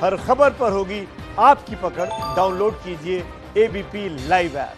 हर खबर पर होगी आपकी पकड़। डाउनलोड कीजिए एबीपी लाइव ऐप।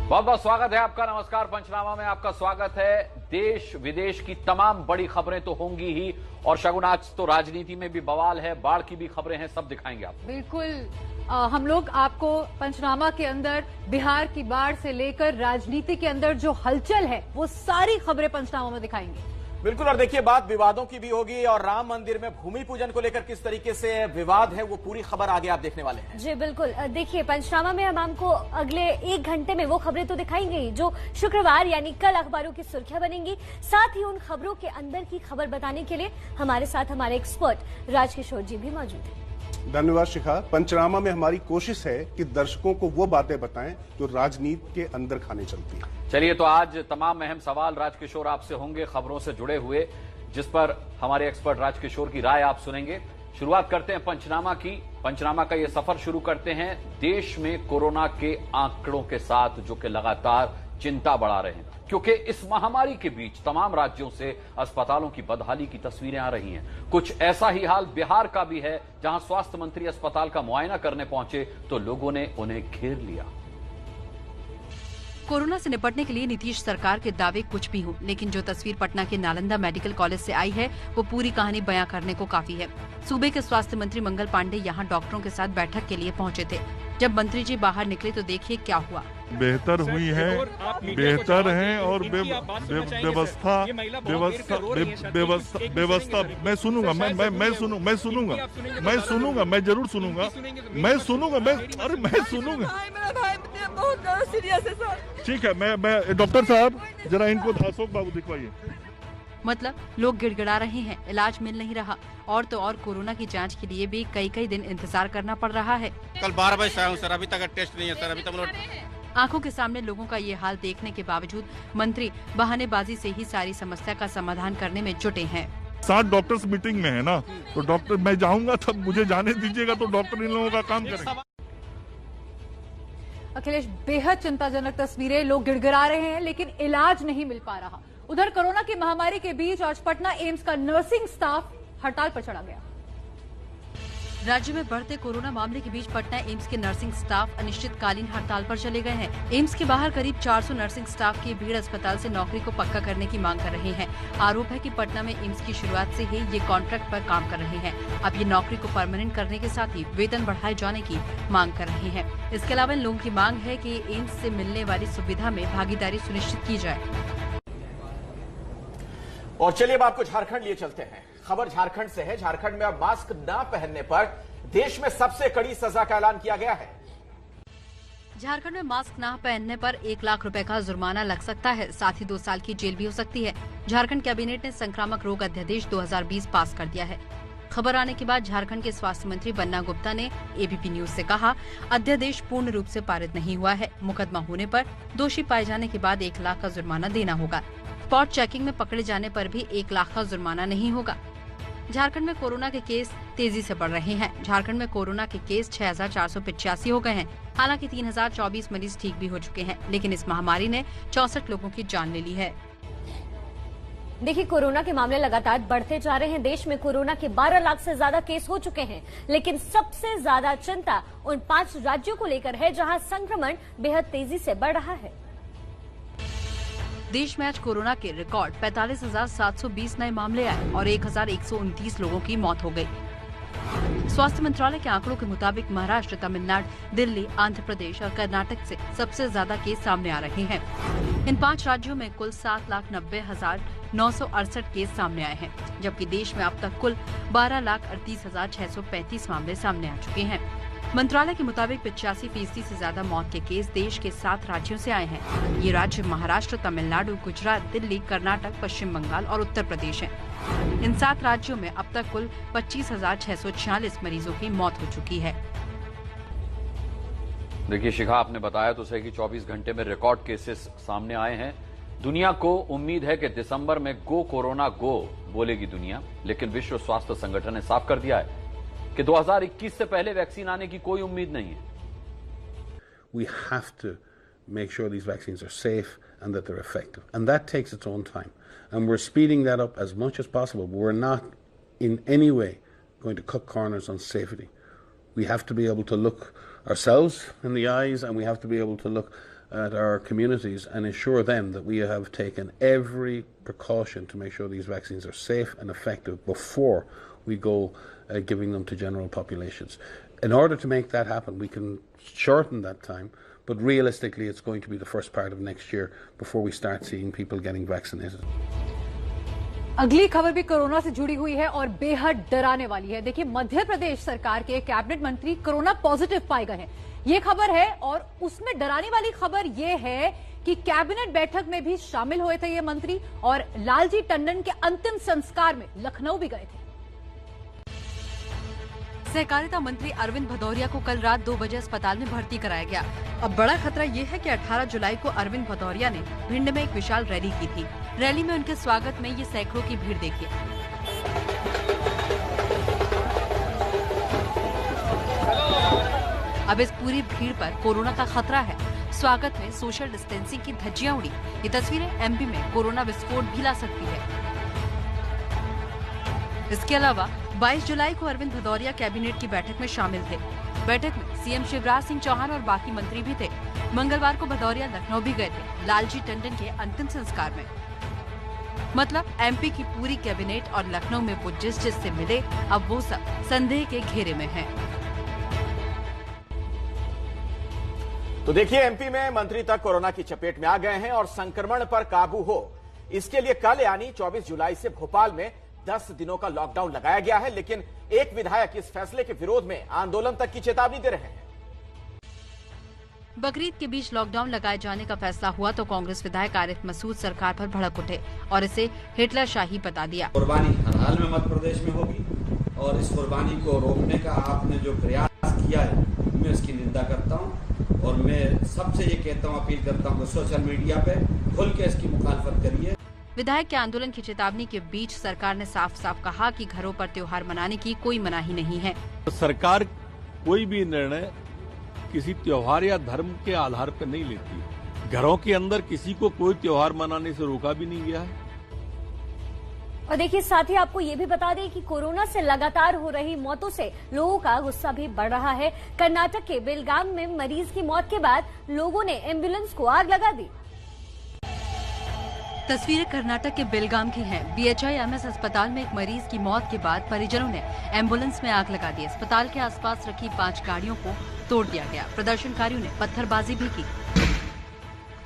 बहुत बहुत स्वागत है आपका। नमस्कार, पंचनामा में आपका स्वागत है। देश विदेश की तमाम बड़ी खबरें तो होंगी ही, और शगुन आज तो राजनीति में भी बवाल है, बाढ़ की भी खबरें हैं, सब दिखाएंगे आपको। बिल्कुल हम लोग आपको पंचनामा के अंदर बिहार की बाढ़ से लेकर राजनीति के अंदर जो हलचल है वो सारी खबरें पंचनामा में दिखाएंगे। बिल्कुल। और देखिए, बात विवादों की भी होगी और राम मंदिर में भूमि पूजन को लेकर किस तरीके से विवाद है वो पूरी खबर आगे आप देखने वाले हैं। जी बिल्कुल। देखिए, पंचनामा में हम आपको अगले 1 घंटे में वो खबरें तो दिखाएंगे ही जो शुक्रवार यानी कल अखबारों की सुर्खियां बनेंगी। साथ ही उन खबरों के अंदर की खबर बताने के लिए हमारे साथ हमारे एक्सपर्ट राजकिशोर जी भी मौजूद हैं। धन्यवाद शिखा। पंचनामा में हमारी कोशिश है कि दर्शकों को वो बातें बताएं जो राजनीति के अंदर खाने चलती है। चलिए, तो आज तमाम अहम सवाल राजकिशोर आपसे होंगे खबरों से जुड़े हुए, जिस पर हमारे एक्सपर्ट राजकिशोर की राय आप सुनेंगे। शुरुआत करते हैं पंचनामा की। पंचनामा का ये सफर शुरू करते हैं देश में कोरोना के आंकड़ों के साथ, जो कि लगातार चिंता बढ़ा रहे हैं, क्योंकि इस महामारी के बीच तमाम राज्यों से अस्पतालों की बदहाली की तस्वीरें आ रही हैं। कुछ ऐसा ही हाल बिहार का भी है, जहां स्वास्थ्य मंत्री अस्पताल का मुआयना करने पहुंचे तो लोगों ने उन्हें घेर लिया। कोरोना से निपटने के लिए नीतीश सरकार के दावे कुछ भी हो, लेकिन जो तस्वीर पटना के नालंदा मेडिकल कॉलेज से आई है वो पूरी कहानी बयां करने को काफी है। सूबे के स्वास्थ्य मंत्री मंगल पांडे यहां डॉक्टरों के साथ बैठक के लिए पहुंचे थे। जब मंत्री जी बाहर निकले तो देखिए क्या हुआ। बेहतर हुई है, बेहतर है और व्यवस्था मैं सुनूंगा, मैं सुनूंगा, मैं जरूर सुनूंगा, मैं सुनूंगा। ठीक है, मैं डॉक्टर साहब जरा इनको अशोक बाबू दिखवाइए। मतलब लोग गिड़गिड़ा रहे हैं, इलाज मिल नहीं रहा, और तो और कोरोना की जांच के लिए भी कई दिन इंतजार करना पड़ रहा है। कल 12 बजे से आया हूं सर, अभी तक टेस्ट नहीं है सर, अभी तक आंखों के सामने लोगों का ये हाल देखने के बावजूद मंत्री बहानेबाजी से ही सारी समस्या का समाधान करने में जुटे हैं। 7 डॉक्टर्स मीटिंग में है ना, तो डॉक्टर मैं जाऊंगा तब मुझे जाने दीजिएगा, तो डॉक्टर इन लोगों का काम करेंगे। अखिलेश, बेहद चिंताजनक तस्वीरें, लोग गिड़गिड़ा रहे हैं लेकिन इलाज नहीं मिल पा रहा। उधर कोरोना की महामारी के बीच आज पटना एम्स का नर्सिंग स्टाफ हड़ताल पर चढ़ा गया। राज्य में बढ़ते कोरोना मामले के बीच पटना एम्स के नर्सिंग स्टाफ अनिश्चितकालीन हड़ताल पर चले गए हैं। एम्स के बाहर करीब 400 नर्सिंग स्टाफ की भीड़ अस्पताल से नौकरी को पक्का करने की मांग कर रहे हैं। आरोप है कि पटना में एम्स की शुरुआत से ही ये कॉन्ट्रैक्ट पर काम कर रहे हैं। अब ये नौकरी को परमानेंट करने के साथ ही वेतन बढ़ाए जाने की मांग कर रहे हैं। इसके अलावा इन लोगों की मांग है कि एम्स से मिलने वाली सुविधा में भागीदारी सुनिश्चित की जाए। और चलिए अब आपको झारखंड लिए चलते हैं। खबर झारखंड से है। झारखंड में अब मास्क न पहनने पर देश में सबसे कड़ी सजा का ऐलान किया गया है। झारखंड में मास्क न पहनने पर 1 लाख रुपए का जुर्माना लग सकता है, साथ ही 2 साल की जेल भी हो सकती है। झारखंड कैबिनेट ने संक्रामक रोग अध्यादेश 2020 पास कर दिया है। खबर आने के बाद झारखंड के स्वास्थ्य मंत्री बन्ना गुप्ता ने एबीपी न्यूज से कहा, अध्यादेश पूर्ण रूप से पारित नहीं हुआ है। मुकदमा होने पर दोषी पाए जाने के बाद 1 लाख का जुर्माना देना होगा। स्पॉट चेकिंग में पकड़े जाने पर भी 1 लाख का जुर्माना नहीं होगा। झारखंड में कोरोना के केस तेजी से बढ़ रहे हैं। झारखंड में कोरोना के केस 6,485 हो गए हैं। हालांकि 3,024 मरीज ठीक भी हो चुके हैं, लेकिन इस महामारी ने 64 लोगों की जान ले ली है। देखिए, कोरोना के मामले लगातार बढ़ते जा रहे हैं। देश में कोरोना के 12 लाख से ज्यादा केस हो चुके हैं, लेकिन सबसे ज्यादा चिंता उन 5 राज्यों को लेकर है जहां संक्रमण बेहद तेजी से बढ़ रहा है। देश में आज कोरोना के रिकॉर्ड 45,720 नए मामले आए और 1,129 लोगों की मौत हो गई। स्वास्थ्य मंत्रालय के आंकड़ों के मुताबिक महाराष्ट्र, तमिलनाडु, दिल्ली, आंध्र प्रदेश और कर्नाटक से सबसे ज्यादा केस सामने आ रहे हैं। इन 5 राज्यों में कुल 7,90,968 केस सामने आए हैं, जबकि देश में अब तक कुल 12,38,635 मामले सामने आ चुके हैं। मंत्रालय के मुताबिक 85% से ज्यादा मौत के केस देश के 7 राज्यों से आए हैं। ये राज्य महाराष्ट्र, तमिलनाडु, गुजरात, दिल्ली, कर्नाटक, पश्चिम बंगाल और उत्तर प्रदेश हैं। इन 7 राज्यों में अब तक कुल 25,646 मरीजों की मौत हो चुकी है। देखिए शिखा, आपने बताया तो सही कि 24 घंटे में रिकॉर्ड केसेस सामने आए हैं। दुनिया को उम्मीद है कि दिसंबर में गो कोरोना गो बोलेगी दुनिया, लेकिन विश्व स्वास्थ्य संगठन ने साफ कर दिया है कि 2021 से पहले वैक्सीन आने की कोई उम्मीद नहीं है। We have to make sure these vaccines are safe and that they're effective, and that takes its own time, and we're speeding that up as much as possible. We're not in any way going to cut corners on safety. We have to be able to look ourselves in the eyes, and we have to be able to look at our communities and ensure them that we have taken every precaution to make sure these vaccines are safe and effective before we go giving them to general populations. In order to make that happen, we can shorten that time, but realistically it's going to be the first part of next year before we start seeing people getting vaccinated. अगली खबर भी corona से जुड़ी हुई है और बेहद डराने वाली है। देखिए, मध्य प्रदेश सरकार के कैबिनेट मंत्री कोरोना पॉजिटिव पाए गए हैं, ये खबर है। और उसमें डराने वाली खबर ये है कि कैबिनेट बैठक में भी शामिल हुए थे ये मंत्री और लालजी टंडन के अंतिम संस्कार में लखनऊ भी गए थे। सहकारिता मंत्री अरविंद भदौरिया को कल रात 2 बजे अस्पताल में भर्ती कराया गया। अब बड़ा खतरा ये है कि 18 जुलाई को अरविंद भदौरिया ने भिंड में एक विशाल रैली की थी। रैली में उनके स्वागत में ये सैकड़ों की भीड़ देखिए। अब इस पूरी भीड़ पर कोरोना का खतरा है। स्वागत में सोशल डिस्टेंसिंग की धज्जियां उड़ी। ये तस्वीरें एमपी में कोरोना विस्फोट भी ला सकती है। इसके अलावा 22 जुलाई को अरविंद भदौरिया कैबिनेट की बैठक में शामिल थे। बैठक में सीएम शिवराज सिंह चौहान और बाकी मंत्री भी थे। मंगलवार को भदौरिया लखनऊ भी गए थे लालजी टंडन के अंतिम संस्कार में। मतलब एमपी की पूरी कैबिनेट और लखनऊ में वो जिससे मिले, अब वो सब संदेह के घेरे में हैं। तो देखिए, एमपी में मंत्री तक कोरोना की चपेट में आ गए हैं और संक्रमण पर काबू हो इसके लिए कल यानी 24 जुलाई से भोपाल में 10 दिनों का लॉकडाउन लगाया गया है। लेकिन एक विधायक इस फैसले के विरोध में आंदोलन तक की चेतावनी दे रहे हैं। बकरीद के बीच लॉकडाउन लगाए जाने का फैसला हुआ तो कांग्रेस विधायक आरिफ मसूद सरकार पर भड़क उठे और इसे हिटलर शाही बता दिया। कुर्बानी हर हाल में मध्य प्रदेश में होगी और इस कुर्बानी को रोकने का आपने जो प्रयास किया है, मैं उसकी निंदा करता हूं और मैं सबसे ये कहता हूं, अपील करता हूं कि सोशल मीडिया पे खुल के इसकी मुखालफत करिए। विधायक के आंदोलन की चेतावनी के बीच सरकार ने साफ साफ कहा कि घरों पर त्योहार मनाने की कोई मनाही नहीं है। सरकार कोई भी निर्णय किसी त्योहार या धर्म के आधार पर नहीं लेती। घरों के अंदर किसी को कोई त्योहार मनाने से रोका भी नहीं गया है। और देखिए, साथ ही आपको ये भी बता दें कि कोरोना से लगातार हो रही मौतों से लोगों का गुस्सा भी बढ़ रहा है। कर्नाटक के बेलगाम में मरीज की मौत के बाद लोगों ने एम्बुलेंस को आग लगा दी। तस्वीरें कर्नाटक के बेलगाम की हैं। BHIMS अस्पताल में एक मरीज की मौत के बाद परिजनों ने एम्बुलेंस में आग लगा दी। अस्पताल के आसपास रखी 5 गाड़ियों को तोड़ दिया गया। प्रदर्शनकारियों ने पत्थरबाजी भी की।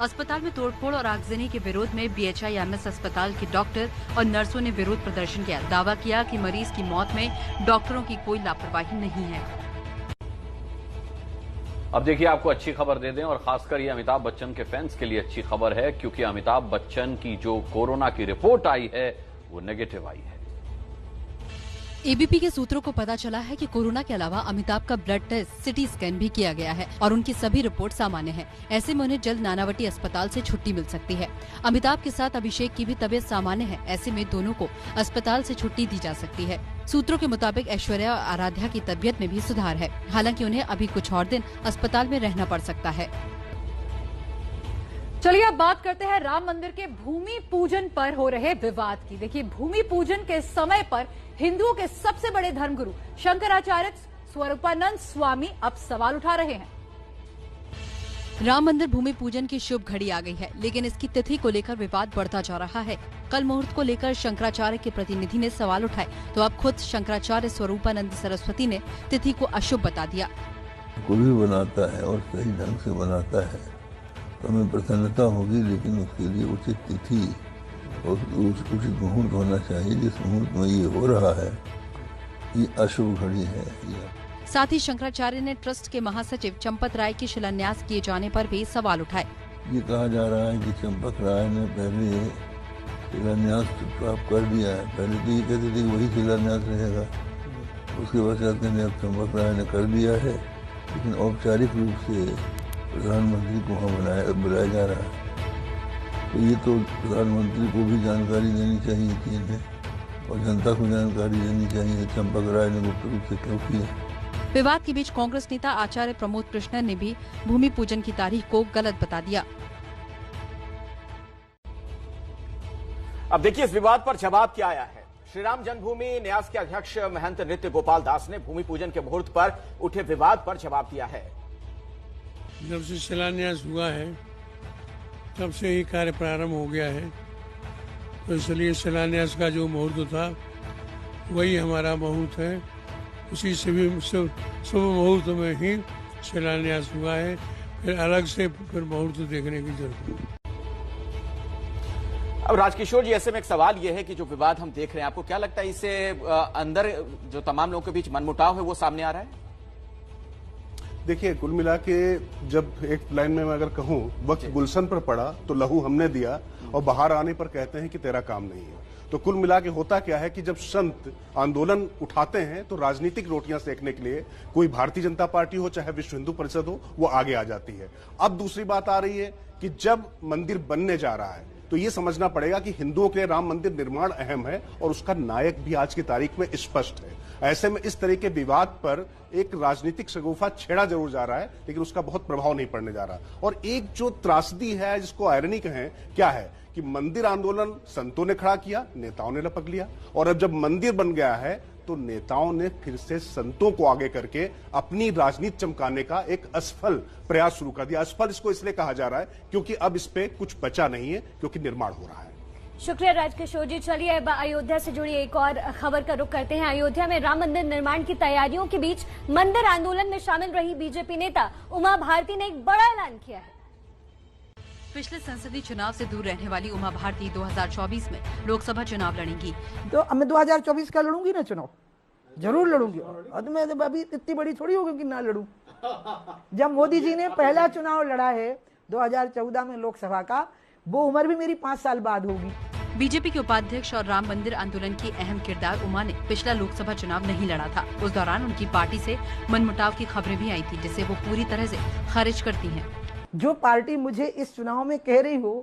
अस्पताल में तोड़फोड़ और आगजनी के विरोध में BHIMS अस्पताल के डॉक्टर और नर्सों ने विरोध प्रदर्शन किया। दावा किया कि मरीज की मौत में डॉक्टरों की कोई लापरवाही नहीं है। अब देखिए, आपको अच्छी खबर दे दें और खासकर ये अमिताभ बच्चन के फैंस के लिए अच्छी खबर है, क्योंकि अमिताभ बच्चन की जो कोरोना की रिपोर्ट आई है वो नेगेटिव आई है। एबीपी के सूत्रों को पता चला है कि कोरोना के अलावा अमिताभ का ब्लड टेस्ट, सिटी स्कैन भी किया गया है और उनकी सभी रिपोर्ट सामान्य है। ऐसे में उन्हें जल्द नानावटी अस्पताल से छुट्टी मिल सकती है। अमिताभ के साथ अभिषेक की भी तबीयत सामान्य है। ऐसे में दोनों को अस्पताल से छुट्टी दी जा सकती है। सूत्रों के मुताबिक ऐश्वर्या और आराध्या की तबीयत में भी सुधार है। हालांकि उन्हें अभी कुछ और दिन अस्पताल में रहना पड़ सकता है। चलिए अब बात करते हैं राम मंदिर के भूमि पूजन पर हो रहे विवाद की। देखिए, भूमि पूजन के समय पर हिंदुओं के सबसे बड़े धर्मगुरु शंकराचार्य स्वरूपानंद स्वामी अब सवाल उठा रहे हैं। राम मंदिर भूमि पूजन की शुभ घड़ी आ गई है, लेकिन इसकी तिथि को लेकर विवाद बढ़ता जा रहा है। कल मुहूर्त को लेकर शंकराचार्य के प्रतिनिधि ने सवाल उठाए तो अब खुद शंकराचार्य स्वरूपानंद सरस्वती ने तिथि को अशुभ बता दिया। कोई भी बनाता है और सही ढंग से बनाता है तो हमें प्रसन्नता होगी, लेकिन उसके लिए उचित तिथि और उचित मुहूर्त होना चाहिए। जिस मुहूर्त में ये हो रहा है ये अशुभ घड़ी है। साथ ही शंकराचार्य ने ट्रस्ट के महासचिव चंपत राय की शिलान्यास किए जाने पर भी सवाल उठाए। ये कहा जा रहा है कि चंपत राय ने पहले शिलान्यास प्राप्त कर दिया है। पहले तो ये कहते थे वही शिलान्यास रहेगा, उसके पश्चात अब चंपत राय ने कर दिया है, लेकिन औपचारिक रूप से प्रधानमंत्री को वहाँ बुलाया जा रहा है। तो ये तो प्रधानमंत्री को भी जानकारी देनी चाहिए थी इन्हें और जनता को जानकारी देनी चाहिए। चंपक राय ने गुप्त रूप से क्यों किया। विवाद के बीच कांग्रेस नेता आचार्य प्रमोद कृष्णन ने भी भूमि पूजन की तारीख को गलत बता दिया। अब देखिए, इस विवाद पर जवाब क्या आया है। श्रीराम जन्मभूमि न्यास के अध्यक्ष महंत नृत्य गोपाल दास ने भूमि पूजन के मुहूर्त पर उठे विवाद पर जवाब दिया है। जब से शिलान्यास हुआ है तब से ही कार्य प्रारंभ हो गया है, तो इसलिए शिलान्यास का जो मुहूर्त था वही हमारा मुहूर्त है। उसी शुभ मुहूर्त में ही शिलान्यास हुआ है, फिर अलग से फिर मुहूर्त देखने की जरूरत है। अब राजकिशोर जी, ऐसे में एक सवाल यह है कि जो विवाद हम देख रहे हैं, आपको क्या लगता है इससे अंदर जो तमाम लोगों के बीच मनमुटाव है वो सामने आ रहा है? देखिए, कुल मिला के जब एक लाइन में मैं अगर कहूं, वक्त गुलशन पर पड़ा तो लहू हमने दिया और बाहर आने पर कहते हैं कि तेरा काम नहीं है। तो कुल मिला के होता क्या है कि जब संत आंदोलन उठाते हैं तो राजनीतिक रोटियां सेकने के लिए कोई भारतीय जनता पार्टी हो चाहे विश्व हिंदू परिषद हो, वो आगे आ जाती है। अब दूसरी बात आ रही है कि जब मंदिर बनने जा रहा है तो ये समझना पड़ेगा कि हिंदुओं के लिए राम मंदिर निर्माण अहम है और उसका नायक भी आज की तारीख में स्पष्ट है। ऐसे में इस तरह के विवाद पर एक राजनीतिक शगुफा छेड़ा जरूर जा रहा है, लेकिन उसका बहुत प्रभाव नहीं पड़ने जा रहा। और एक जो त्रासदी है, जिसको आयरनी कहें, क्या है कि मंदिर आंदोलन संतों ने खड़ा किया, नेताओं ने लपक लिया, और अब जब मंदिर बन गया है तो नेताओं ने फिर से संतों को आगे करके अपनी राजनीति चमकाने का एक असफल प्रयास शुरू कर दिया। असफल इसको इसलिए कहा जा रहा है क्योंकि अब इस पे कुछ बचा नहीं है, क्योंकि निर्माण हो रहा है। शुक्रिया राजकिशोर जी। चलिए अब अयोध्या से जुड़ी एक और खबर का रुख करते हैं। अयोध्या में राम मंदिर निर्माण की तैयारियों के बीच मंदिर आंदोलन में शामिल रही बीजेपी नेता उमा भारती ने एक बड़ा ऐलान किया है। पिछले संसदीय चुनाव से दूर रहने वाली उमा भारती 2024 में लोकसभा चुनाव लड़ेंगी। तो मैं 2024 का लड़ूंगी ना चुनाव, जरूर लड़ूंगी। और मैं अभी इतनी बड़ी थोड़ी होगी कि ना लड़ूं। जब मोदी जी ने पहला चुनाव लड़ा है 2014 में लोकसभा का, वो उम्र भी मेरी 5 साल बाद होगी। बीजेपी के उपाध्यक्ष और राम मंदिर आंदोलन की अहम किरदार उमा ने पिछला लोकसभा चुनाव नहीं लड़ा था। उस दौरान उनकी पार्टी से मनमुटाव की खबरें भी आई थी, जिसे वो पूरी तरह से खारिज करती हैं। जो पार्टी मुझे इस चुनाव में कह रही हो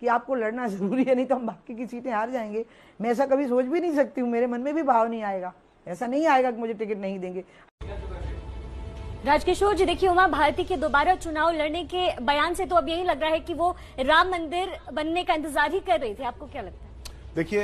कि आपको लड़ना जरूरी है, नहीं तो हम बाकी की सीटें हार जाएंगे, मैं ऐसा कभी सोच भी नहीं सकती हूँ। मेरे मन में भी भाव नहीं आएगा, ऐसा नहीं आएगा कि मुझे टिकट नहीं देंगे। राजकिशोर जी, देखिए, उमा भारती के दोबारा चुनाव लड़ने के बयान से तो अब यही लग रहा है कि वो राम मंदिर बनने का इंतजार ही कर रही थी। आपको क्या लगता है? देखिए,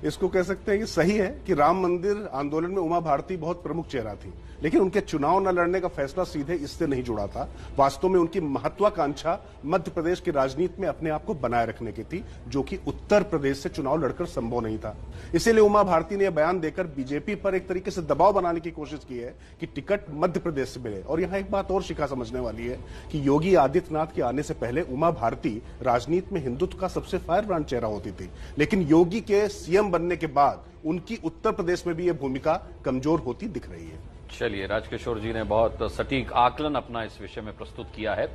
इसको कह सकते हैं कि सही है कि राम मंदिर आंदोलन में उमा भारती बहुत प्रमुख चेहरा थी, लेकिन उनके चुनाव न लड़ने का फैसला सीधे इससे नहीं जुड़ा था। वास्तव में उनकी महत्वाकांक्षा मध्य प्रदेश की राजनीति में अपने आप को बनाए रखने की थी, जो कि उत्तर प्रदेश से चुनाव लड़कर संभव नहीं था। इसीलिए उमा भारती ने यह बयान देकर बीजेपी पर एक तरीके से दबाव बनाने की कोशिश की है कि टिकट मध्य प्रदेश से मिले। और यहाँ एक बात और शिखा समझने वाली है कि योगी आदित्यनाथ के आने से पहले उमा भारती राजनीति में हिंदुत्व का सबसे फायर ब्रांड चेहरा होती थी, लेकिन योगी के सीएम बनने के बाद उनकी उत्तर प्रदेश में भी यह भूमिका कमजोर होती दिख रही है। चलिए, राजकिशोर जी ने बहुत सटीक आकलन अपना इस विषय में प्रस्तुत किया है।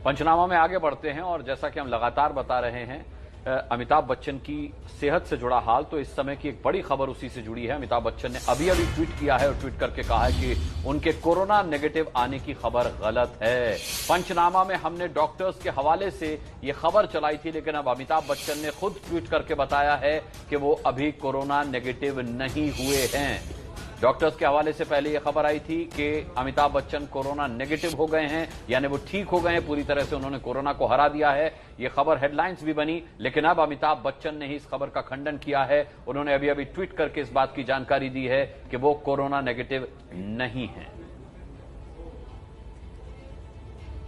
पंचनामा में आगे बढ़ते हैं और जैसा कि हम लगातार बता रहे हैं, अमिताभ बच्चन की सेहत से जुड़ा हाल, तो इस समय की एक बड़ी खबर उसी से जुड़ी है। अमिताभ बच्चन ने अभी ट्वीट किया है और ट्वीट करके कहा है कि उनके कोरोना नेगेटिव आने की खबर गलत है। पंचनामा में हमने डॉक्टर्स के हवाले से ये खबर चलाई थी, लेकिन अब अमिताभ बच्चन ने खुद ट्वीट करके बताया है कि वो अभी कोरोना नेगेटिव नहीं हुए हैं। डॉक्टर्स के हवाले से पहले यह खबर आई थी कि अमिताभ बच्चन कोरोना नेगेटिव हो गए हैं, यानी वो ठीक हो गए हैं, पूरी तरह से उन्होंने कोरोना को हरा दिया है। यह खबर हेडलाइंस भी बनी, लेकिन अब अमिताभ बच्चन ने ही इस खबर का खंडन किया है। उन्होंने अभी ट्वीट करके इस बात की जानकारी दी है कि वो कोरोना नेगेटिव नहीं है।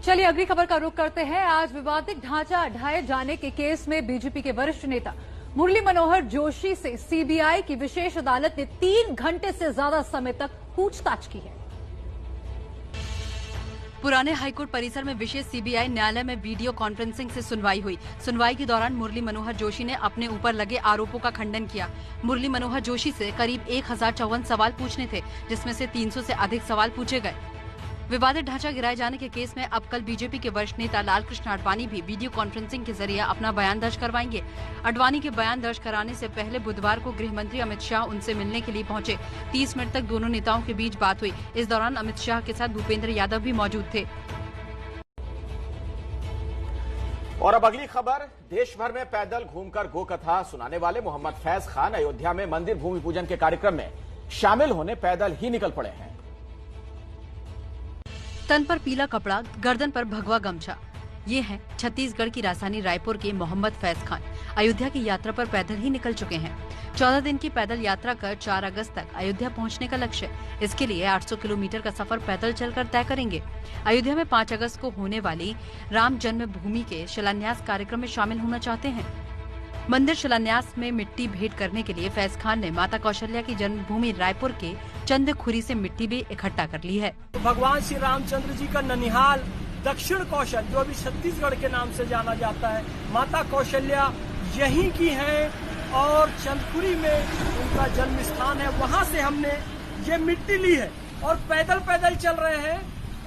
चलिए अगली खबर का रुख करते हैं। आज विवादित ढांचा ढाए जाने के केस में बीजेपी के वरिष्ठ नेता मुरली मनोहर जोशी से सीबीआई की विशेष अदालत ने 3 घंटे से ज्यादा समय तक पूछताछ की है। पुराने हाईकोर्ट परिसर में विशेष सीबीआई न्यायालय में वीडियो कॉन्फ्रेंसिंग से सुनवाई हुई। सुनवाई के दौरान मुरली मनोहर जोशी ने अपने ऊपर लगे आरोपों का खंडन किया। मुरली मनोहर जोशी से करीब 1054 सवाल पूछने थे, जिसमें से 300 से अधिक सवाल पूछे गए। विवादित ढांचा गिराए जाने के केस में अब कल बीजेपी के वरिष्ठ नेता लालकृष्ण आडवाणी भी वीडियो कॉन्फ्रेंसिंग के जरिए अपना बयान दर्ज करवाएंगे। आडवाणी के बयान दर्ज कराने से पहले बुधवार को गृह मंत्री अमित शाह उनसे मिलने के लिए पहुंचे। 30 मिनट तक दोनों नेताओं के बीच बात हुई। इस दौरान अमित शाह के साथ भूपेंद्र यादव भी मौजूद थे। और अब अगली खबर, देश भर में पैदल घूमकर गो कथा सुनाने वाले मोहम्मद फैज खान अयोध्या में मंदिर भूमि पूजन के कार्यक्रम में शामिल होने पैदल ही निकल पड़े हैं। तन पर पीला कपड़ा, गर्दन पर भगवा गमछा, ये हैं छत्तीसगढ़ की राजधानी रायपुर के मोहम्मद फैज खान। अयोध्या की यात्रा पर पैदल ही निकल चुके हैं। 14 दिन की पैदल यात्रा कर 4 अगस्त तक अयोध्या पहुंचने का लक्ष्य। इसके लिए 800 किलोमीटर का सफर पैदल चलकर तय करेंगे। अयोध्या में 5 अगस्त को होने वाली राम जन्मभूमि के शिलान्यास कार्यक्रम में शामिल होना चाहते हैं। मंदिर शिलान्यास में मिट्टी भेंट करने के लिए फैज खान ने माता कौशल्या की जन्मभूमि रायपुर के चंदखुरी से मिट्टी भी इकट्ठा कर ली है। भगवान श्री रामचंद्र जी का ननिहाल दक्षिण कौशल, जो अभी छत्तीसगढ़ के नाम से जाना जाता है, माता कौशल्या यहीं की हैं और चंदखुरी में उनका जन्म स्थान है। वहां से हमने ये मिट्टी ली है और पैदल पैदल चल रहे हैं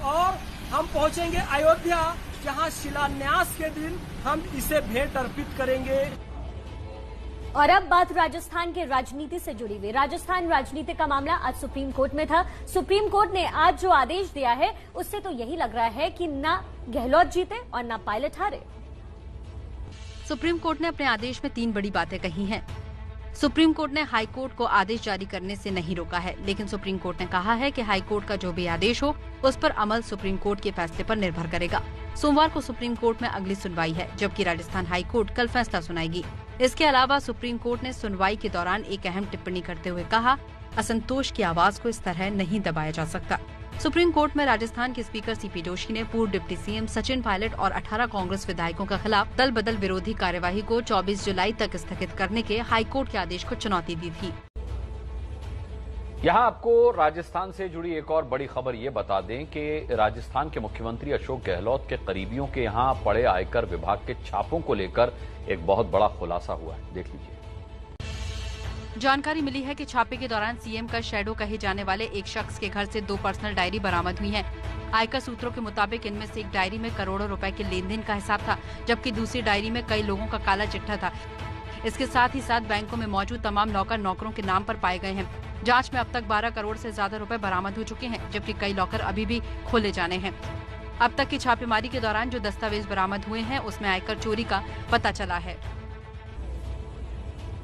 और हम पहुंचेंगे अयोध्या, जहां शिलान्यास के दिन हम इसे भेंट अर्पित करेंगे। और अब बात राजस्थान के राजनीति से जुड़ी हुई। राजस्थान राजनीति का मामला आज सुप्रीम कोर्ट में था। सुप्रीम कोर्ट ने आज जो आदेश दिया है उससे तो यही लग रहा है कि ना गहलोत जीते और ना पायलट हारे। सुप्रीम कोर्ट ने अपने आदेश में 3 बड़ी बातें कही हैं। सुप्रीम कोर्ट ने हाई कोर्ट को आदेश जारी करने से नहीं रोका है, लेकिन सुप्रीम कोर्ट ने कहा है कि हाई कोर्ट का जो भी आदेश हो उस पर अमल सुप्रीम कोर्ट के फैसले पर निर्भर करेगा। सोमवार को सुप्रीम कोर्ट में अगली सुनवाई है, जबकि राजस्थान हाई कोर्ट कल फैसला सुनाएगी। इसके अलावा सुप्रीम कोर्ट ने सुनवाई के दौरान एक अहम टिप्पणी करते हुए कहा, असंतोष की आवाज को इस तरह नहीं दबाया जा सकता। सुप्रीम कोर्ट में राजस्थान के स्पीकर सीपी जोशी ने पूर्व डिप्टी सीएम सचिन पायलट और 18 कांग्रेस विधायकों के खिलाफ दल बदल विरोधी कार्यवाही को 24 जुलाई तक स्थगित करने के हाईकोर्ट के आदेश को चुनौती दी थी। यहां आपको राजस्थान से जुड़ी एक और बड़ी खबर ये बता दें कि राजस्थान के मुख्यमंत्री अशोक गहलोत के करीबियों के यहां पड़े आयकर विभाग के छापों को लेकर एक बहुत बड़ा खुलासा हुआ है। देख लीजिए। जानकारी मिली है कि छापे के दौरान सीएम का शैडो कहे जाने वाले एक शख्स के घर से 2 पर्सनल डायरी बरामद हुई हैं। आयकर सूत्रों के मुताबिक इनमें से एक डायरी में करोड़ों रुपए के लेन देन का हिसाब था, जबकि दूसरी डायरी में कई लोगों का काला चिट्ठा था। इसके साथ ही साथ बैंकों में मौजूद तमाम नौकर नौकरों के नाम पर पाए गए हैं। जांच में अब तक 12 करोड़ से ज्यादा रुपए बरामद हो चुके हैं, जबकि कई लॉकर अभी भी खोले जाने हैं। अब तक की छापेमारी के दौरान जो दस्तावेज बरामद हुए हैं उसमें आयकर चोरी का पता चला है।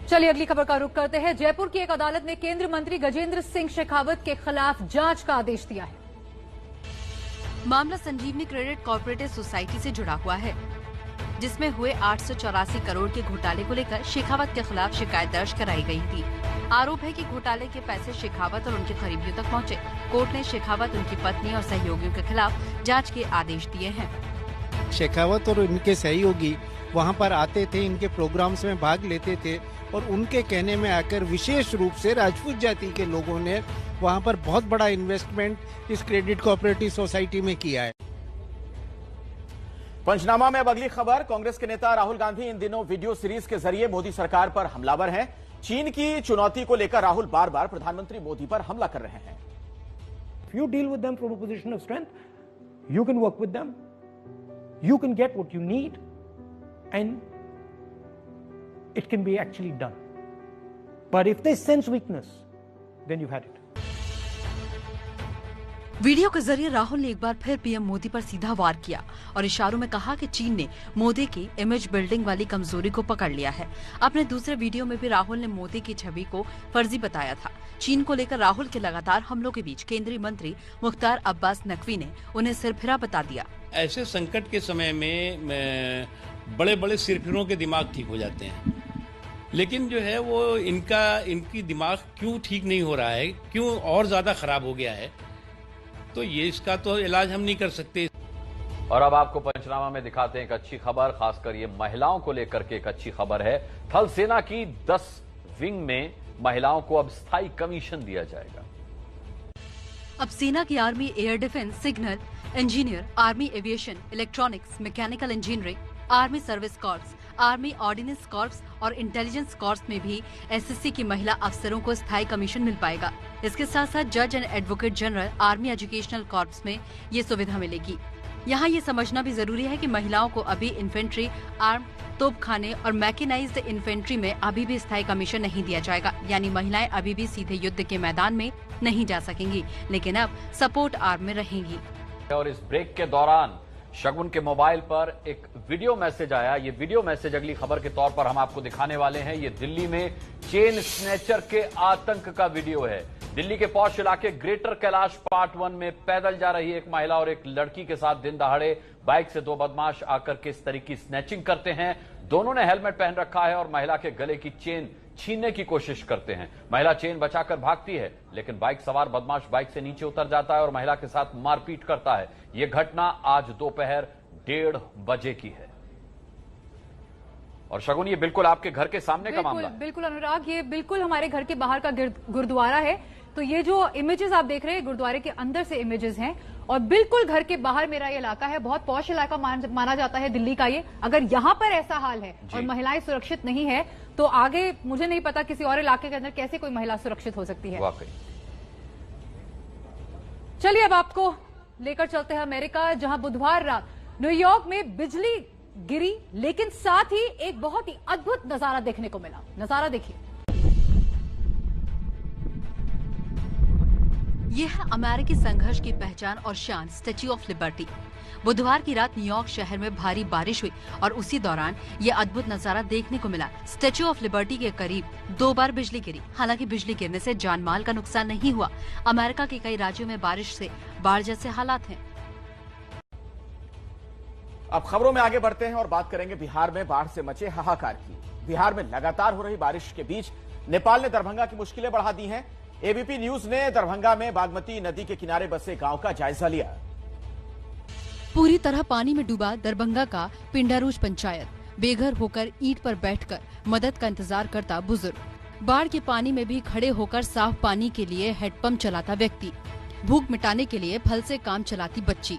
चलिए अगली खबर का रुख करते हैं। जयपुर की एक अदालत ने केंद्रीय मंत्री गजेंद्र सिंह शेखावत के खिलाफ जांच का आदेश दिया है। मामला संजीवनी क्रेडिट कॉर्पोरेटिव सोसाइटी से जुड़ा हुआ है, जिसमें हुए 884 करोड़ के घोटाले को लेकर शेखावत के खिलाफ शिकायत दर्ज कराई गई थी। आरोप है कि घोटाले के पैसे शेखावत और उनके करीबियों तक पहुंचे। कोर्ट ने शेखावत, उनकी पत्नी और सहयोगियों के खिलाफ जांच के आदेश दिए हैं। शेखावत और उनके सहयोगी वहां पर आते थे, इनके प्रोग्राम्स में भाग लेते थे और उनके कहने में आकर विशेष रूप से राजपूत जाति के लोगों ने वहां पर बहुत बड़ा इन्वेस्टमेंट इस क्रेडिट कोऑपरेटिव सोसाइटी में किया है। पंचनामा में अब अगली खबर। कांग्रेस के नेता राहुल गांधी इन दिनों वीडियो सीरीज के जरिए मोदी सरकार पर हमलावर हैं। चीन की चुनौती को लेकर राहुल बार बार प्रधानमंत्री मोदी पर हमला कर रहे हैं। If you deal with them from a position of strength, you can work with them, you can get what you need, and it can be actually done. But if they sense weakness, then you've had it. Video के जरिए राहुल ने एक बार फिर PM Modi पर सीधा वार किया और इशारों में कहा कि चीन ने मोदी की इमेज बिल्डिंग वाली कमजोरी को पकड़ लिया है। अपने दूसरे वीडियो में भी राहुल ने मोदी की छवि को फर्जी बताया था। चीन को लेकर राहुल के लगातार हमलों के बीच केंद्रीय मंत्री मुख्तार अब्बास नकवी ने उन्हें सिरफिरा बता दिया। ऐसे संकट के समय में बड़े बड़े सिरफिरों के दिमाग ठीक हो जाते हैं, लेकिन जो है वो इनकी दिमाग क्यों ठीक नहीं हो रहा है, क्यों और ज्यादा खराब हो गया है, तो ये इसका तो इलाज हम नहीं कर सकते। और अब आपको पंचनामा में दिखाते हैं एक अच्छी खबर, खासकर ये महिलाओं को लेकर के एक अच्छी खबर है। थल सेना की 10 विंग में महिलाओं को अब स्थायी कमीशन दिया जाएगा। अब सेना की army air defence, signal engineer, army aviation, electronics, mechanical engineering, army service corps, army ordinance corps और इंटेलिजेंस कॉर्प्स में भी एसएससी की महिला अफसरों को स्थायी कमीशन मिल पाएगा। इसके साथ साथ जज and advocate general, army educational corps में ये सुविधा मिलेगी। यहाँ ये समझना भी जरूरी है कि महिलाओं को अभी इन्फेंट्री, आर्म तोपखाने और मैकेनाइज्ड इन्फेंट्री में अभी भी स्थायी कमीशन नहीं दिया जाएगा। यानी महिलाएं अभी भी सीधे युद्ध के मैदान में नहीं जा सकेंगी, लेकिन अब सपोर्ट आर्म में रहेंगी। और इस ब्रेक के दौरान शगुन के मोबाइल पर एक वीडियो मैसेज आया। ये वीडियो मैसेज अगली खबर के तौर पर हम आपको दिखाने वाले हैं। ये दिल्ली में चेन स्नैचर के आतंक का वीडियो है। दिल्ली के पौष इलाके ग्रेटर कैलाश पार्ट 1 में पैदल जा रही एक महिला और एक लड़की के साथ दिन दहाड़े बाइक से दो बदमाश आकर किस तरह की स्नैचिंग करते हैं। दोनों ने हेलमेट पहन रखा है और महिला के गले की चेन छीनने की कोशिश करते हैं। महिला चेन बचाकर भागती है, लेकिन बाइक सवार बदमाश बाइक से नीचे उतर जाता है और महिला के साथ मारपीट करता है। यह घटना आज दोपहर 1:30 बजे की है। और शगुन, ये बिल्कुल आपके घर के सामने का मामला है। बिल्कुल अनुराग, ये बिल्कुल हमारे घर के बाहर का गुरुद्वारा है। तो ये जो इमेजेस आप देख रहे हैं गुरुद्वारे के अंदर से इमेजेस हैं और बिल्कुल घर के बाहर मेरा ये इलाका है। बहुत पौष इलाका माना जाता है दिल्ली का ये। अगर यहाँ पर ऐसा हाल है और महिलाएं सुरक्षित नहीं है तो आगे मुझे नहीं पता किसी और इलाके के अंदर कैसे कोई महिला सुरक्षित हो सकती है। वाकई। चलिए अब आपको लेकर चलते हैं अमेरिका, जहां बुधवार रात न्यूयॉर्क में बिजली गिरी, लेकिन साथ ही एक बहुत ही अद्भुत नजारा देखने को मिला। नजारा देखिए। यह है अमेरिकी संघर्ष की पहचान और शान, स्टैच्यू ऑफ लिबर्टी। बुधवार की रात न्यूयॉर्क शहर में भारी बारिश हुई और उसी दौरान यह अद्भुत नजारा देखने को मिला। स्टैच्यू ऑफ लिबर्टी के करीब 2 बार बिजली गिरी। हालांकि बिजली गिरने से जान माल का नुकसान नहीं हुआ। अमेरिका के कई राज्यों में बारिश से बाढ़ जैसे हालात हैं। अब खबरों में आगे बढ़ते हैं और बात करेंगे बिहार में बाढ़ से मचे हाहाकार की। बिहार में लगातार हो रही बारिश के बीच नेपाल ने दरभंगा की मुश्किलें बढ़ा दी हैं। एबीपी न्यूज ने दरभंगा में बागमती नदी के किनारे बसे गांव का जायजा लिया। पूरी तरह पानी में डूबा दरभंगा का पिंडारूज पंचायत। बेघर होकर ईंट पर बैठकर मदद का इंतजार करता बुजुर्ग। बाढ़ के पानी में भी खड़े होकर साफ पानी के लिए हैंडपंप चलाता व्यक्ति। भूख मिटाने के लिए फल से काम चलाती बच्ची।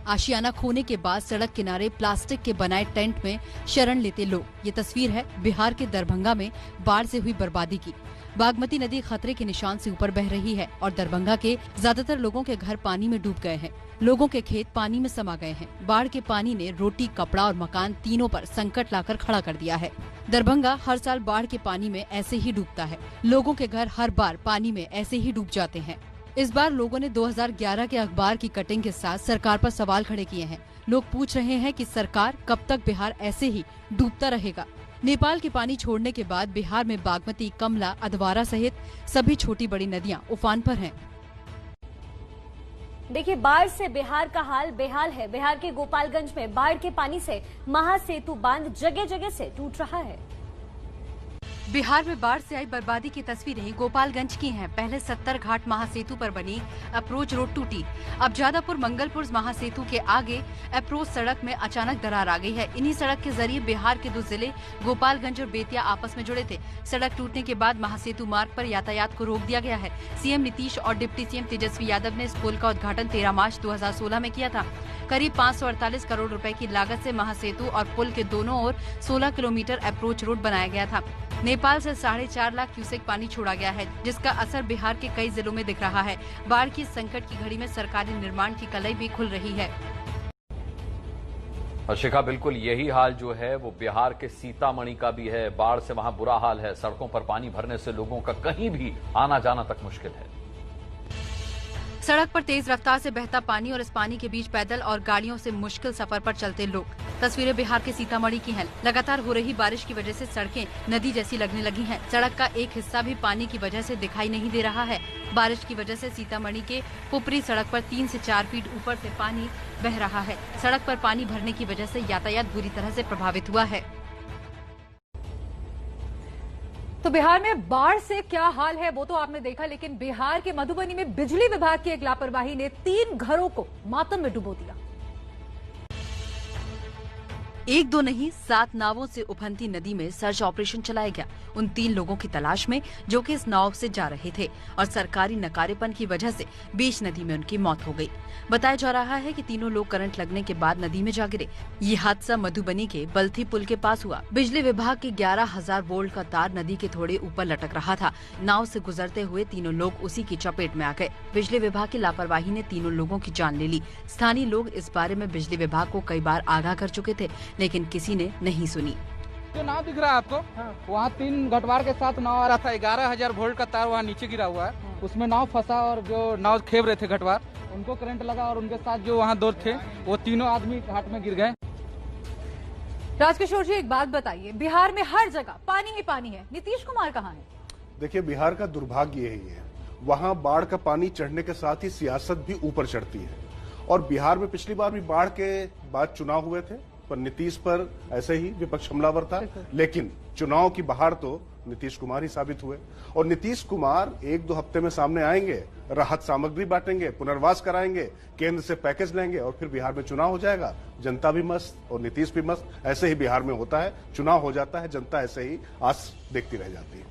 आशियाना खोने के बाद सड़क किनारे प्लास्टिक के बनाए टेंट में शरण लेते लोग। ये तस्वीर है बिहार के दरभंगा में बाढ़ से हुई बर्बादी की। बागमती नदी खतरे के निशान से ऊपर बह रही है और दरभंगा के ज्यादातर लोगों के घर पानी में डूब गए हैं। लोगों के खेत पानी में समा गए हैं। बाढ़ के पानी ने रोटी, कपड़ा और मकान तीनों पर संकट लाकर खड़ा कर दिया है। दरभंगा हर साल बाढ़ के पानी में ऐसे ही डूबता है। लोगों के घर हर बार पानी में ऐसे ही डूब जाते हैं। इस बार लोगों ने 2011 के अखबार की कटिंग के साथ सरकार पर सवाल खड़े किए हैं। लोग पूछ रहे हैं कि सरकार कब तक बिहार ऐसे ही डूबता रहेगा। नेपाल के पानी छोड़ने के बाद बिहार में बागमती, कमला, अधवारा सहित सभी छोटी बड़ी नदियां उफान पर हैं। देखिए, बाढ़ से बिहार का हाल बेहाल है। बिहार के गोपालगंज में बाढ़ के पानी से महासेतु बांध जगह जगह से टूट रहा है। बिहार में बाढ़ से आई बर्बादी की तस्वीरें गोपालगंज की हैं। पहले 70 घाट महासेतु पर बनी अप्रोच रोड टूटी। अब जादापुर मंगलपुर महासेतु के आगे अप्रोच सड़क में अचानक दरार आ गई है। इन्हीं सड़क के जरिए बिहार के 2 जिले गोपालगंज और बेतिया आपस में जुड़े थे। सड़क टूटने के बाद महासेतु मार्ग पर यातायात को रोक दिया गया है। सीएम नीतीश और डिप्टी सीएम तेजस्वी यादव ने इस पुल का उद्घाटन 13 मार्च 2016 में किया था। करीब 548 करोड़ रुपए की लागत से महासेतु और पुल के दोनों ओर 16 किलोमीटर अप्रोच रोड बनाया गया था। नेपाल से 4.5 लाख क्यूसेक पानी छोड़ा गया है, जिसका असर बिहार के कई जिलों में दिख रहा है। बाढ़ की संकट की घड़ी में सरकारी निर्माण की कलई भी खुल रही है। और शिखा, बिल्कुल यही हाल जो है वो बिहार के सीतामढ़ी का भी है। बाढ़ से वहां बुरा हाल है। सड़कों पर पानी भरने से लोगों का कहीं भी आना जाना तक मुश्किल है। सड़क पर तेज रफ्तार से बहता पानी और इस पानी के बीच पैदल और गाड़ियों से मुश्किल सफर पर चलते लोग। तस्वीरें बिहार के सीतामढ़ी की हैं। लगातार हो रही बारिश की वजह से सड़कें नदी जैसी लगने लगी हैं। सड़क का एक हिस्सा भी पानी की वजह से दिखाई नहीं दे रहा है। बारिश की वजह से सीतामढ़ी के पुपरी सड़क पर 3 से 4 फीट ऊपर से पानी बह रहा है। सड़क पर पानी भरने की वजह से यातायात बुरी तरह से प्रभावित हुआ है। तो बिहार में बाढ़ से क्या हाल है वो तो आपने देखा, लेकिन बिहार के मधुबनी में बिजली विभाग की एक लापरवाही ने 3 घरों को मातम में डुबो दिया। 1-2 नहीं 7 नावों से उफनती नदी में सर्च ऑपरेशन चलाया गया। उन 3 लोगों की तलाश में जो कि इस नाव से जा रहे थे और सरकारी नकारेपन की वजह से बीच नदी में उनकी मौत हो गई। बताया जा रहा है कि तीनों लोग करंट लगने के बाद नदी में जा गिरे। ये हादसा मधुबनी के बल्थी पुल के पास हुआ। बिजली विभाग के 11,000 वोल्ट का तार नदी के थोड़े ऊपर लटक रहा था। नाव से गुजरते हुए तीनों लोग उसी की चपेट में आ गए। बिजली विभाग की लापरवाही ने तीनों लोगों की जान ले ली। स्थानीय लोग इस बारे में बिजली विभाग को कई बार आगाह कर चुके थे, लेकिन किसी ने नहीं सुनी। जो नाव दिख रहा है आपको, वहाँ 3 घटवार के साथ नाव आ रहा था। 11,000 वोल्ट का तार वहाँ नीचे गिरा हुआ है। उसमें नाव फंसा और जो नाव खेव रहे थे घटवार, उनको करंट लगा और उनके साथ जो वहाँ 2 थे वो तीनों आदमी घाट में गिर गए। राजकिशोर जी, एक बात बताइए, बिहार में हर जगह पानी ही पानी है। नीतीश कुमार कहाँ है? देखिए, बिहार का दुर्भाग्य यही है वहां बाढ़ का पानी चढ़ने के साथ ही सियासत भी ऊपर चढ़ती है। और बिहार में पिछली बार भी बाढ़ के बाद चुनाव हुए थे, पर नीतीश पर ऐसे ही विपक्ष हमलावर था, लेकिन चुनाव की बहार तो नीतीश कुमार ही साबित हुए। और नीतीश कुमार 1-2 हफ्ते में सामने आएंगे, राहत सामग्री बांटेंगे, पुनर्वास कराएंगे, केंद्र से पैकेज लेंगे और फिर बिहार में चुनाव हो जाएगा। जनता भी मस्त और नीतीश भी मस्त। ऐसे ही बिहार में होता है, चुनाव हो जाता है, जनता ऐसे ही आस देखती रह जाती है।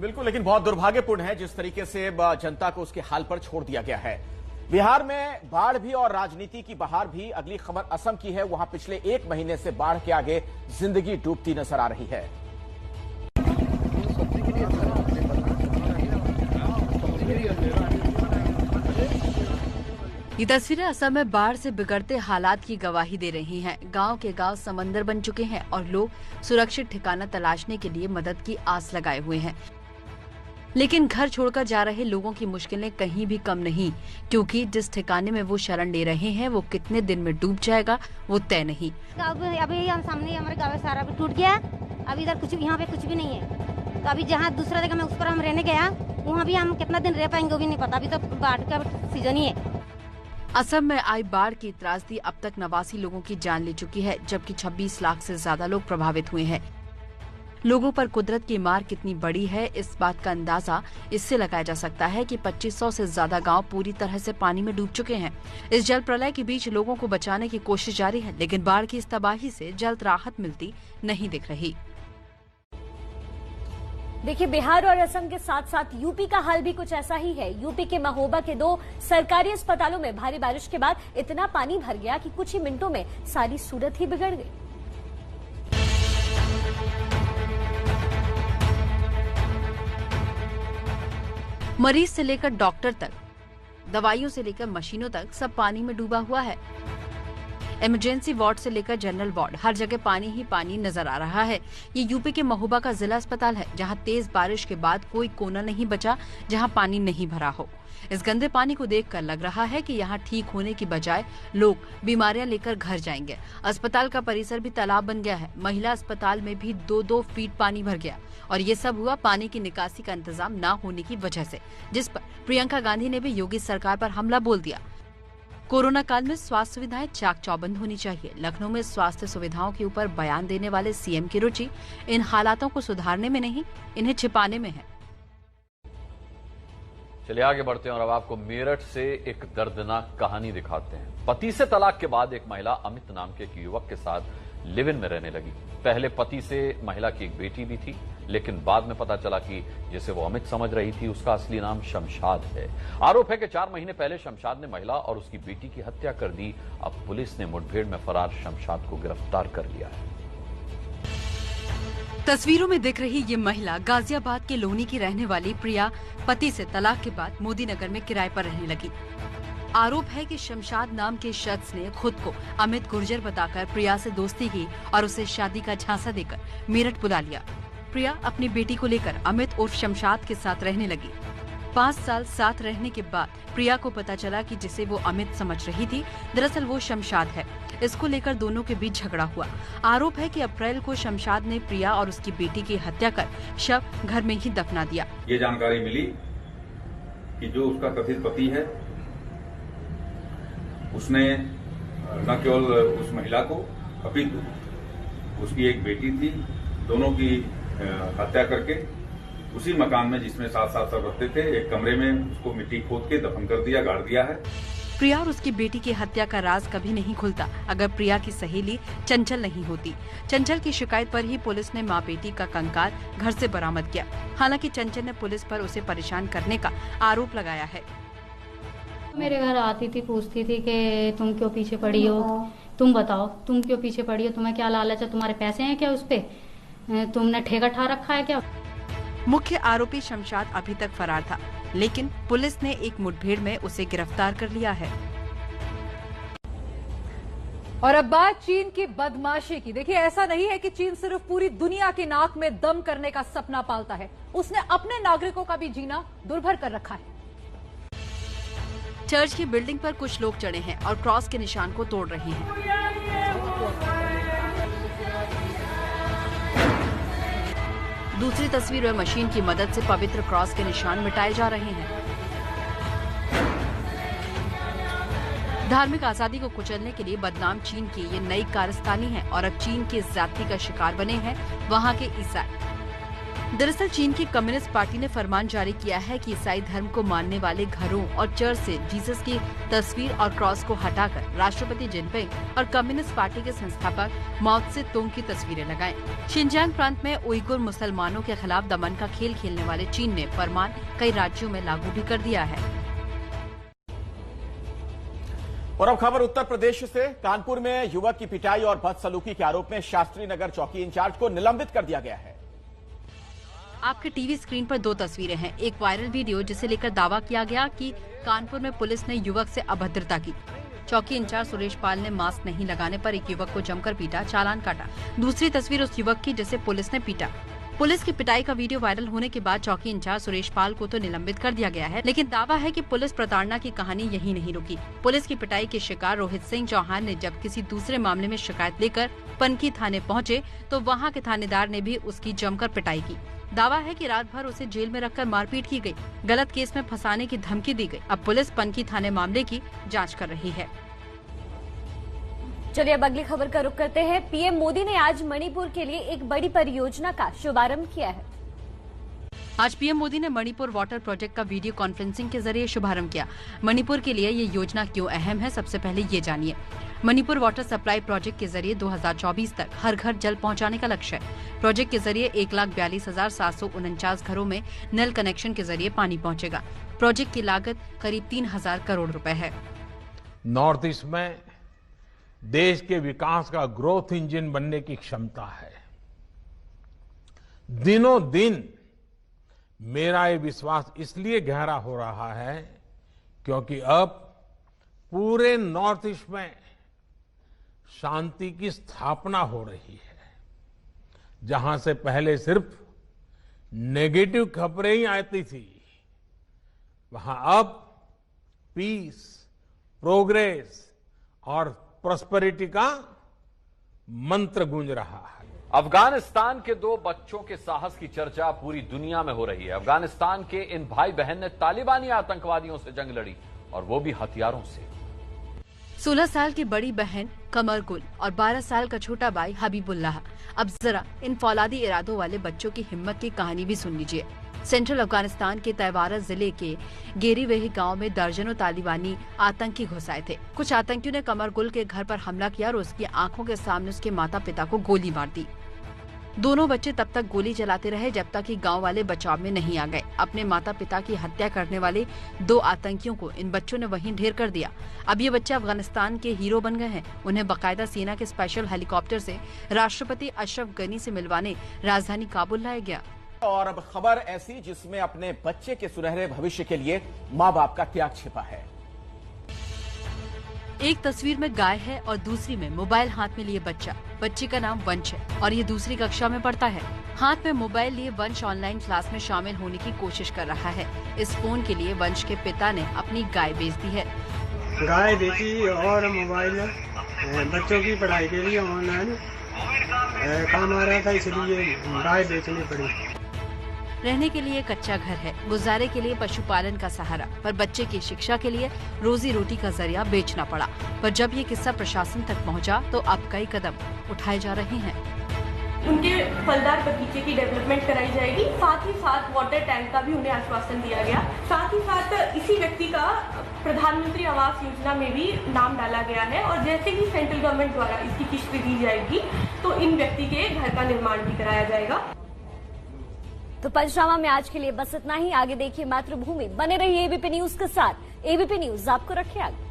बिल्कुल, लेकिन बहुत दुर्भाग्यपूर्ण है जिस तरीके से जनता को उसके हाल पर छोड़ दिया गया है। बिहार में बाढ़ भी और राजनीति की बहार भी। अगली खबर असम की है। वहां पिछले 1 महीने से बाढ़ के आगे जिंदगी डूबती नजर आ रही है। ये तस्वीरें असम में बाढ़ से बिगड़ते हालात की गवाही दे रही हैं। गांव के गांव समंदर बन चुके हैं और लोग सुरक्षित ठिकाना तलाशने के लिए मदद की आस लगाए हुए हैं। लेकिन घर छोड़कर जा रहे लोगों की मुश्किलें कहीं भी कम नहीं, क्योंकि जिस ठिकाने में वो शरण ले रहे हैं वो कितने दिन में डूब जाएगा वो तय नहीं। अभी हम सामने हमारे गाँव सारा भी टूट गया। अभी इधर कुछ यहाँ पे कुछ भी नहीं है। तो अभी जहाँ दूसरा जगह में उस पर हम रहने गया, वहाँ भी हम कितना दिन रह पाएंगे वो भी नहीं पता। अभी तो बाढ़ का सीजन ही है। असम में आई बाढ़ की त्रासदी अब तक 89 लोगों की जान ले चुकी है, जबकि 26 लाख से ज्यादा लोग प्रभावित हुए हैं। लोगों पर कुदरत की मार कितनी बड़ी है, इस बात का अंदाजा इससे लगाया जा सकता है कि 2500 से ज्यादा गांव पूरी तरह से पानी में डूब चुके हैं। इस जल प्रलय के बीच लोगों को बचाने की कोशिश जारी है, लेकिन बाढ़ की इस तबाही से जल्द राहत मिलती नहीं दिख रही। देखिए, बिहार और असम के साथ साथ यूपी का हाल भी कुछ ऐसा ही है। यूपी के महोबा के 2 सरकारी अस्पतालों में भारी बारिश के बाद इतना पानी भर गया कि कुछ ही मिनटों में सारी सूरत ही बिगड़ गई। मरीज से लेकर डॉक्टर तक, दवाइयों से लेकर मशीनों तक सब पानी में डूबा हुआ है। इमरजेंसी वार्ड से लेकर जनरल वार्ड, हर जगह पानी ही पानी नजर आ रहा है। ये यूपी के महोबा का जिला अस्पताल है, जहां तेज बारिश के बाद कोई कोना नहीं बचा जहां पानी नहीं भरा हो। इस गंदे पानी को देखकर लग रहा है कि यहाँ ठीक होने की बजाय लोग बीमारियां लेकर घर जाएंगे। अस्पताल का परिसर भी तालाब बन गया है। महिला अस्पताल में भी 2-2 फीट पानी भर गया और ये सब हुआ पानी की निकासी का इंतजाम न होने की वजह से, जिस पर प्रियंका गांधी ने भी योगी सरकार पर हमला बोल दिया। कोरोना काल में स्वास्थ्य सुविधाएं चाक चौबंद होनी चाहिए। लखनऊ में स्वास्थ्य सुविधाओं के ऊपर बयान देने वाले सीएम की रुचि इन हालातों को सुधारने में नहीं, इन्हें छिपाने में है। चलिए आगे बढ़ते हैं और अब आपको मेरठ से एक दर्दनाक कहानी दिखाते हैं। पति से तलाक के बाद एक महिला अमित नाम के एक युवक के साथ लिव इन में रहने लगी। पहले पति से महिला की एक बेटी भी थी, लेकिन बाद में पता चला कि जिसे वो अमित समझ रही थी उसका असली नाम शमशाद है। आरोप है कि 4 महीने पहले शमशाद ने महिला और उसकी बेटी की हत्या कर दी। अब पुलिस ने मुठभेड़ में फरार शमशाद को गिरफ्तार कर लिया है। तस्वीरों में दिख रही ये महिला गाजियाबाद के लोनी की रहने वाली प्रिया पति से तलाक के बाद मोदी नगर में किराए पर रहने लगी। आरोप है कि शमशाद नाम के शख्स ने खुद को अमित गुर्जर बताकर प्रिया से दोस्ती की और उसे शादी का झांसा देकर मेरठ बुला लिया। प्रिया अपनी बेटी को लेकर अमित उर्फ शमशाद के साथ रहने लगी। 5 साल साथ रहने के बाद प्रिया को पता चला कि जिसे वो अमित समझ रही थी दरअसल वो शमशाद है। इसको लेकर दोनों के बीच झगड़ा हुआ। आरोप है कि अप्रैल को शमशाद ने प्रिया और उसकी बेटी की हत्या कर शव घर में ही दफना दिया। ये जानकारी मिली कि जो उसका कथित पति है उसने न केवल उस महिला को अपितु उसकी एक बेटी थी, दोनों की हत्या करके उसी मकान में जिसमें साथ रहते थे एक कमरे में उसको मिट्टी खोद के दफन कर दिया, गाड़ दिया है। प्रिया और उसकी बेटी की हत्या का राज कभी नहीं खुलता अगर प्रिया की सहेली चंचल नहीं होती। चंचल की शिकायत पर ही पुलिस ने मां बेटी का कंकाल घर से बरामद किया। हालांकि चंचल ने पुलिस पर उसे परेशान करने का आरोप लगाया है। मेरे घर आती थी, पूछती थी कि तुम क्यों पीछे पड़ी हो, तुम बताओ तुम क्यों पीछे पड़ी हो, तुम्हें क्या लालच है, तुम्हारे पैसे हैं क्या, उस पे तुमने ठेका ठा रखा है क्या। मुख्य आरोपी शमशाद अभी तक फरार था, लेकिन पुलिस ने एक मुठभेड़ में उसे गिरफ्तार कर लिया है। और अब बात चीन की बदमाशी की। देखिए, ऐसा नहीं है कि चीन सिर्फ पूरी दुनिया की नाक में दम करने का सपना पालता है, उसने अपने नागरिकों का भी जीना दुर्भर कर रखा है। चर्च की बिल्डिंग पर कुछ लोग चढ़े हैं और क्रॉस के निशान को तोड़ रहे हैं। दूसरी तस्वीर में मशीन की मदद से पवित्र क्रॉस के निशान मिटाए जा रहे हैं। धार्मिक आजादी को कुचलने के लिए बदनाम चीन की ये नई कारस्तानी है और अब चीन की ज्यादती का शिकार बने हैं वहाँ के ईसाई। दरअसल चीन की कम्युनिस्ट पार्टी ने फरमान जारी किया है कि ईसाई धर्म को मानने वाले घरों और चर्च से जीसस की तस्वीर और क्रॉस को हटाकर राष्ट्रपति जिनपिंग और कम्युनिस्ट पार्टी के संस्थापक माओ त्से तुंग की तस्वीरें लगाएं। शिनजियांग प्रांत में उइगुर मुसलमानों के खिलाफ दमन का खेल खेलने वाले चीन ने फरमान कई राज्यों में लागू भी कर दिया है। और अब खबर उत्तर प्रदेश से। कानपुर में युवक की पिटाई और बदसलूकी के आरोप में शास्त्री नगर चौकी इंचार्ज को निलंबित कर दिया गया है। आपके टीवी स्क्रीन पर दो तस्वीरें हैं। एक वायरल वीडियो जिसे लेकर दावा किया गया कि कानपुर में पुलिस ने युवक से अभद्रता की। चौकी इंचार्ज सुरेश पाल ने मास्क नहीं लगाने पर एक युवक को जमकर पीटा, चालान काटा। दूसरी तस्वीर उस युवक की जिसे पुलिस ने पीटा। पुलिस की पिटाई का वीडियो वायरल होने के बाद चौकी इंचार्ज सुरेश पाल को तो निलंबित कर दिया गया है, लेकिन दावा है कि पुलिस प्रताड़ना की कहानी यही नहीं रुकी। पुलिस की पिटाई के शिकार रोहित सिंह चौहान ने जब किसी दूसरे मामले में शिकायत लेकर पनकी थाने पहुंचे तो वहां के थानेदार ने भी उसकी जमकर पिटाई की। दावा है कि रात भर उसे जेल में रखकर मारपीट की गई, गलत केस में फंसाने की धमकी दी गई। अब पुलिस पनकी थाने मामले की जांच कर रही है। चलिए अब अगली खबर का रुख करते हैं। पीएम मोदी ने आज मणिपुर के लिए एक बड़ी परियोजना का शुभारंभ किया है। आज पीएम मोदी ने मणिपुर वाटर प्रोजेक्ट का वीडियो कॉन्फ्रेंसिंग के जरिए शुभारंभ किया। मणिपुर के लिए ये योजना क्यों अहम है, सबसे पहले ये जानिए। मणिपुर वाटर सप्लाई प्रोजेक्ट के जरिए 2024 तक हर घर जल पहुंचाने का लक्ष्य है। प्रोजेक्ट के जरिए 1,42,749 घरों में नल कनेक्शन के जरिए पानी पहुंचेगा। प्रोजेक्ट की लागत करीब 3,000 करोड़ रुपए है। नॉर्थ ईस्ट में देश के विकास का ग्रोथ इंजन बनने की क्षमता है। दिनों दिन मेरा ये विश्वास इसलिए गहरा हो रहा है क्योंकि अब पूरे नॉर्थ ईस्ट में शांति की स्थापना हो रही है। जहां से पहले सिर्फ नेगेटिव खबरें ही आती थी, वहां अब पीस, प्रोग्रेस और प्रॉस्पेरिटी का मंत्र गूंज रहा है। अफगानिस्तान के दो बच्चों के साहस की चर्चा पूरी दुनिया में हो रही है। अफगानिस्तान के इन भाई बहन ने तालिबानी आतंकवादियों से जंग लड़ी और वो भी हथियारों से। 16 साल की बड़ी बहन कमर गुल और 12 साल का छोटा भाई हबीबुल्लाह। अब जरा इन फौलादी इरादों वाले बच्चों की हिम्मत की कहानी भी सुन लीजिए। सेंट्रल अफगानिस्तान के तैवारा जिले के गेरीवेही गांव में दर्जनों तालिबानी आतंकी घुस आए थे। कुछ आतंकियों ने कमर गुल के घर पर हमला किया और उसकी आंखों के सामने उसके माता पिता को गोली मार दी। दोनों बच्चे तब तक गोली चलाते रहे जब तक कि गांव वाले बचाव में नहीं आ गए। अपने माता पिता की हत्या करने वाले दो आतंकियों को इन बच्चों ने वहीं ढेर कर दिया। अब ये बच्चे अफगानिस्तान के हीरो बन गए हैं। उन्हें बाकायदा सेना के स्पेशल हेलीकॉप्टर से राष्ट्रपति अशरफ गनी से मिलवाने राजधानी काबुल लाया गया। और अब खबर ऐसी जिसमें अपने बच्चे के सुनहरे भविष्य के लिए माँ बाप का त्याग छिपा है। एक तस्वीर में गाय है और दूसरी में मोबाइल हाथ में लिए बच्चा। बच्चे का नाम वंश है और ये दूसरी कक्षा में पढ़ता है। हाथ में मोबाइल लिए वंश ऑनलाइन क्लास में शामिल होने की कोशिश कर रहा है। इस फोन के लिए वंश के पिता ने अपनी गाय बेच दी है। गाय बेची और मोबाइल बच्चों की पढ़ाई के लिए ऑनलाइन काम आ रहा था, इसलिए गाय बेचनी पड़ी। रहने के लिए कच्चा घर है, गुजारे के लिए पशुपालन का सहारा, पर बच्चे की शिक्षा के लिए रोजी रोटी का जरिया बेचना पड़ा। पर जब ये किस्सा प्रशासन तक पहुंचा तो अब कई कदम उठाए जा रहे हैं। उनके फलदार बगीचे की डेवलपमेंट कराई जाएगी, साथ ही साथ वाटर टैंक का भी उन्हें आश्वासन दिया गया। साथ ही साथ इसी व्यक्ति का प्रधानमंत्री आवास योजना में भी नाम डाला गया है और जैसे ही सेंट्रल गवर्नमेंट द्वारा इसकी किस्त दी जाएगी तो इन व्यक्ति के घर का निर्माण भी कराया जाएगा। तो पंचनामा में आज के लिए बस इतना ही। आगे देखिए मातृभूमि, बने रहिए एबीपी न्यूज के साथ। एबीपी न्यूज आपको रखे आगे।